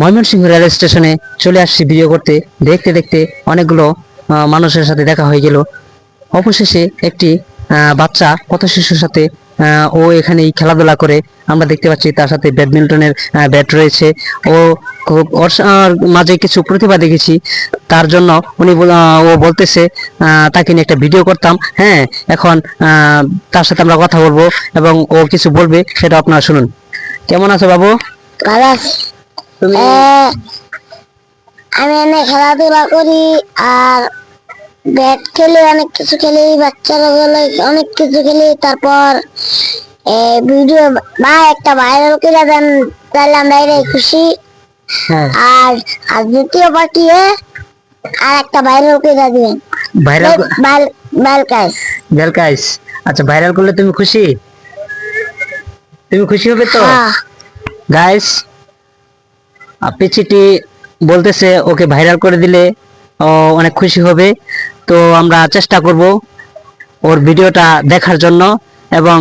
Mymensingh rail স্টেশনে চলে আসছি ভিডিও করতে। দেখতে দেখতে অনেকগুলো মানুষের সাথে দেখা হয়ে গেল। অবশেষে একটি বাচ্চা পথ শিশুর সাথে ও এখানেই খেলাধুলা করে। আমরা দেখতে পাচ্ছি তার সাথে ব্যাডমিন্টনের ব্যাট রয়েছে। ও ওর মাঝে কিছু প্রতিভা দেখেছি, তার জন্য ও বলতেছে তাকে নিয়ে একটা ভিডিও করতাম। হ্যাঁ, এখন তার সাথে আমরা কথা বলবো এবং ও কিছু বলবে, সেটা আপনারা শুনুন। কেমন আছো বাবু? ভালো আছি। তুমি আমি এনে খেলাধুলা করি আর ব্যাট খেলি, অনেক কিছু খেলি, বাচ্চারা বলে অনেক কিছু খেলি। তারপর ভিডিও বা একটা ভাইরাল করে দেন, তাহলে আমরা এটাই খুশি। হ্যাঁ, আর আর দ্বিতীয় পার্টি আর একটা ভাইরাল করে দিবেন। ভাইরাল বালকাইস ভেলকাইস। আচ্ছা, ভাইরাল করলে তুমি খুশি? তুমি খুশি হবে তো? হ্যাঁ। গাইস, পিচিটি বলতেছে ওকে ভাইরাল করে দিলে ও অনেক খুশি হবে। তো আমরা চেষ্টা করব ওর ভিডিওটা দেখার জন্য। এবং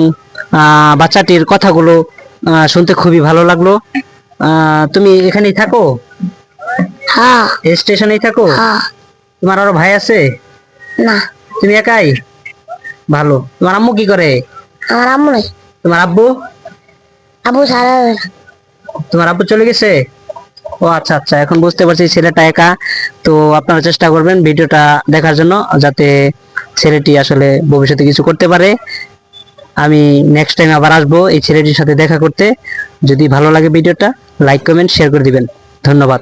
বাচ্চাটির কথাগুলো শুনতে খুবই ভালো লাগলো। তুমি এখানেই থাকো? হ্যাঁ। এই স্টেশনেই থাকো? হ্যাঁ। তোমার আরো ভাই আছে? না, তুমি একাই? ভালো। তোমার আম্মু কি করে? আমার আম্মু নেই। তোমার আব্বু? আবু সারা তোমার আব্বু চলে গেছে? ও আচ্ছা আচ্ছা, এখন বুঝতে পারছি ছেলেটা একা। তো আপনারা চেষ্টা করবেন ভিডিওটা দেখার জন্য, যাতে ছেলেটি আসলে ভবিষ্যতে কিছু করতে পারে। আমি নেক্সট টাইম আবার আসবো এই ছেলেটির সাথে দেখা করতে। যদি ভালো লাগে ভিডিওটা, লাইক কমেন্ট শেয়ার করে দিবেন। ধন্যবাদ।